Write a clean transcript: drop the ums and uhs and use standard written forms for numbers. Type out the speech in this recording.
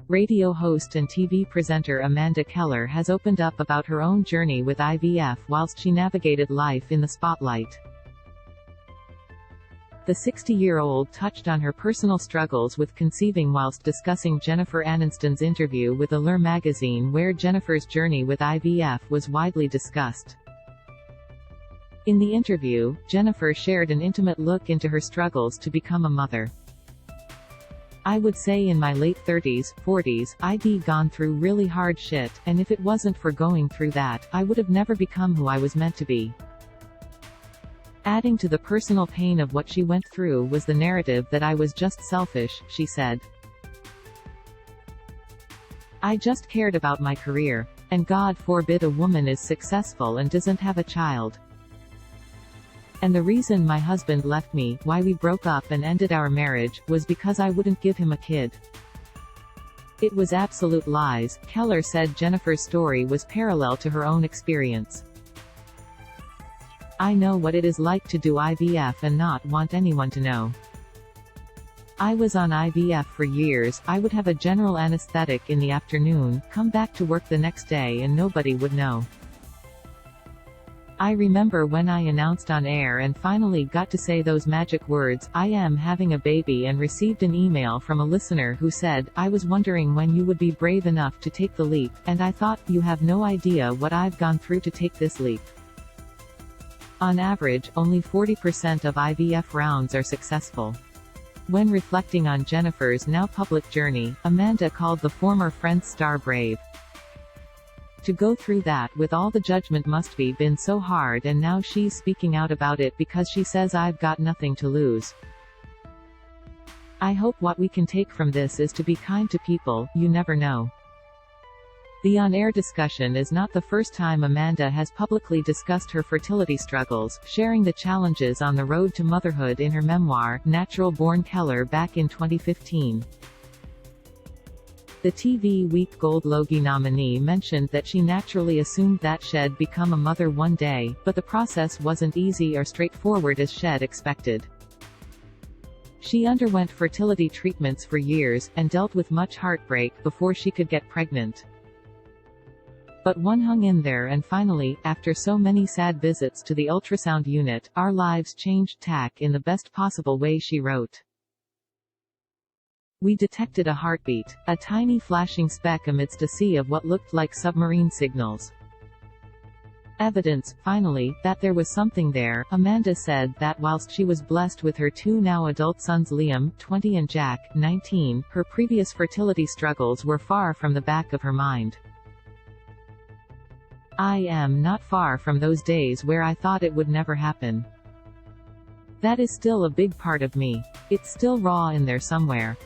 Radio host and TV presenter Amanda Keller has opened up about her own journey with IVF whilst she navigated life in the spotlight. The 60-year-old touched on her personal struggles with conceiving whilst discussing Jennifer Anninston's interview with Allure Magazine, where Jennifer's journey with IVF was widely discussed. In the interview, Jennifer shared an intimate look into her struggles to become a mother. "I would say in my late 30s, 40s, I'd gone through really hard shit, and if it wasn't for going through that, I would have never become who I was meant to be." Adding to the personal pain of what she went through was the narrative that I was just selfish, she said. "I just cared about my career. And God forbid a woman is successful and doesn't have a child. And the reason my husband left me, why we broke up and ended our marriage, was because I wouldn't give him a kid." It was absolute lies, Keller said. Jennifer's story was parallel to her own experience. "I know what it is like to do IVF and not want anyone to know. I was on IVF for years. I would have a general anesthetic in the afternoon, come back to work the next day and nobody would know. I remember when I announced on air and finally got to say those magic words, 'I am having a baby,' and received an email from a listener who said, 'I was wondering when you would be brave enough to take the leap, and I thought, you have no idea what I've gone through to take this leap.' On average, only 40% of IVF rounds are successful." When reflecting on Jennifer's now public journey, Amanda called the former Friends star brave. "To go through that with all the judgment must be been so hard, and now she's speaking out about it because she says I've got nothing to lose. I hope what we can take from this is to be kind to people, you never know." The on-air discussion is not the first time Amanda has publicly discussed her fertility struggles, sharing the challenges on the road to motherhood in her memoir, Natural Born Keller, back in 2015. The TV Week Gold Logie nominee mentioned that she naturally assumed that she'd become a mother one day, but the process wasn't easy or straightforward as she'd expected. She underwent fertility treatments for years, and dealt with much heartbreak before she could get pregnant. But one hung in there, and finally, after so many sad visits to the ultrasound unit, our lives changed tack in the best possible way, she wrote. "We detected a heartbeat, a tiny flashing speck amidst a sea of what looked like submarine signals. Evidence, finally, that there was something there." Amanda said that whilst she was blessed with her two now adult sons Liam, 20 and Jack, 19, her previous fertility struggles were far from the back of her mind. "I am not far from those days where I thought it would never happen. That is still a big part of me. It's still raw in there somewhere.